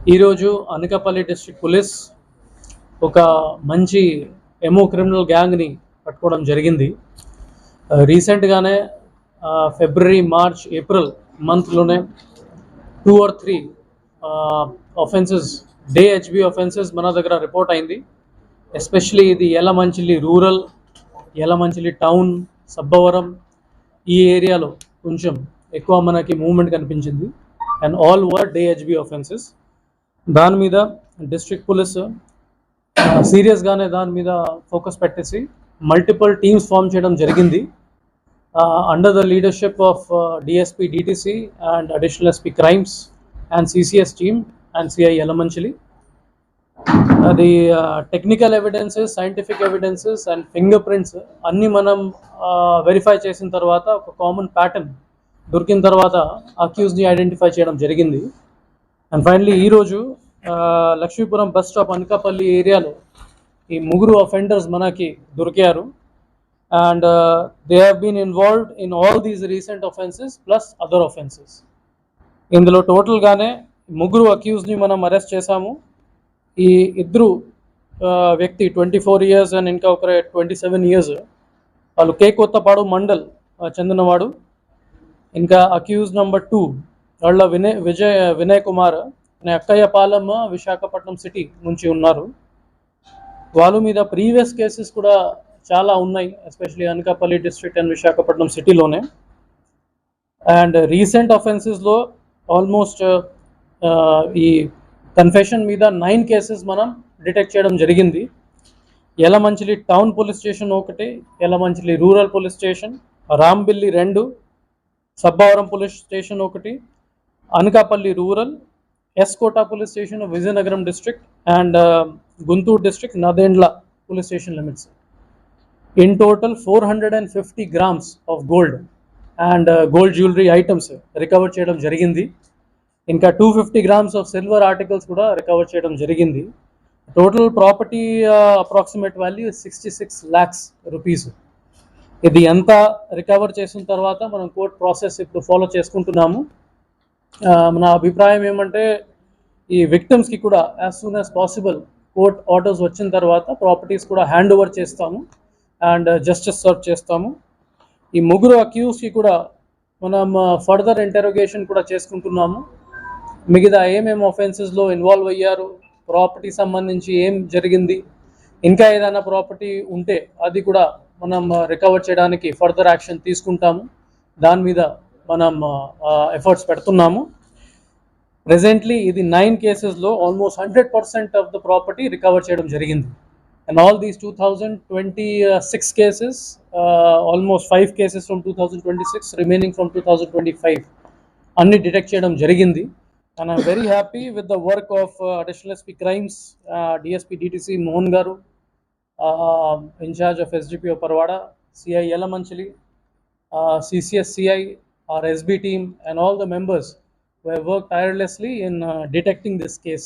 ఈరోజు Anakapalli district police ఒక మంచి ఎమో క్రిమినల్ గ్యాంగ్ని పట్టుకోవడం జరిగింది. రీసెంట్గానే ఫిబ్రవరి, మార్చ్, ఏప్రిల్ మంత్లోనే 2 or 3 offences, day HB offences మన దగ్గర రిపోర్ట్ అయింది. ఎస్పెషలీ ఇది యలమంచిలి రూరల్, యలమంచిలి టౌన్, సబ్బవరం ఈ ఏరియాలో కొంచెం ఎక్కువ మనకి మూవ్మెంట్ కనిపించింది. And all our day HB offences. దాని మీద డిస్ట్రిక్ట్ పోలీస్ సీరియస్గానే దాని మీద ఫోకస్ పెట్టేసి మల్టిపుల్ టీమ్స్ ఫామ్ చేయడం జరిగింది. Under the leadership of DSP DTC and additional SP crimes and CCS team and CI Yelamanchili. అది technical evidences, scientific evidences and finger prints అన్నీ మనం వెరిఫై చేసిన తర్వాత ఒక కామన్ ప్యాటర్న్ దొరికిన తర్వాత అక్యూజ్ని ఐడెంటిఫై చేయడం జరిగింది. అండ్ ఫైనలీ ఈరోజు లక్ష్మీపురం బస్ స్టాప్ అనకాపల్లి ఏరియాలో ఈ ముగ్గురు అఫెండర్స్ మనకి దొరికారు. And they have been involved in all these recent offences plus other offences. ఇందులో టోటల్గానే ముగ్గురు అక్యూజ్ని మనం అరెస్ట్ చేశాము. ఈ ఇద్దరు వ్యక్తి 24 years అండ్ ఇంకా ఒక 27 years, వాళ్ళు కొత్తపాడు మండల్ చెందినవాడు. ఇంకా అక్యూజ్ నెంబర్ 2 వాళ్ళ వినయ్ కుమార్ అక్కయ్యపాలెం, విశాఖపట్నం సిటీ నుంచి ఉన్నారు. వాళ్ళ మీద ప్రీవియస్ కేసెస్ కూడా చాలా ఉన్నాయి, especially Anakapalli district and Visakhapatnam సిటీలోనే. అండ్ రీసెంట్ అఫెన్సెస్లో ఆల్మోస్ట్ ఈ కన్ఫెషన్ మీద 9 కేసెస్ మనం డిటెక్ట్ చేయడం జరిగింది. యలమంచిలి టౌన్ పోలీస్ స్టేషన్ ఒకటి, Yelamanchili rural police station, Rambilli 2, Sabbavaram police station ఒకటి, Anakapalli rural, S Kota police station Vizianagaram district and Guntur district Nadendla police station limits. In total 450 grams of gold and gold jewellery items recover చేయడం జరిగింది. ఇంకా 250 grams ఆఫ్ సిల్వర్ ఆర్టికల్స్ కూడా recover చేయడం జరిగింది. Total property approximate value 66 lakhs rupees. ఇది ఎంత recover చేసిన తర్వాత మనం కోర్ట్ ప్రాసెస్ ఇప్పుడు ఫాలో చేసుకుంటున్నాము. మన అభిప్రాయం ఏమంటే ఈ విక్టిమ్స్కి కూడా as soon as possible court orders వచ్చిన తర్వాత ప్రాపర్టీస్ కూడా హ్యాండ్ ఓవర్ చేస్తాము అండ్ జస్టిస్ సర్వ్ చేస్తాము. ఈ ముగ్గురు అక్యూజ్కి కూడా మనం ఫర్దర్ ఇంటరోగేషన్ కూడా చేసుకుంటున్నాము. మిగతా ఏమేమి ఆఫెన్సెస్లో ఇన్వాల్వ్ అయ్యారు, ప్రాపర్టీ సంబంధించి ఏం జరిగింది, ఇంకా ఏదైనా ప్రాపర్టీ ఉంటే అది కూడా మనం రికవర్ చేయడానికి ఫర్దర్ యాక్షన్ తీసుకుంటాము. దాని మీద మనం ఎఫర్ట్స్ పెడుతున్నాము. ప్రెజెంట్లీ ఇది 9 కేసెస్లో almost 100% of the property recover చేయడం జరిగింది. And all these 2026 cases, almost 5 cases from 2026, remaining from 2025 అన్ని డిటెక్ట్ చేయడం జరిగింది. And I'm very happy with the work of additional SP crimes, DSP DTC Mohan garu, incharge of SDPO Parawada, CI Yelamanchili, CCS CI, our SB team and all the members who have worked tirelessly in detecting this case.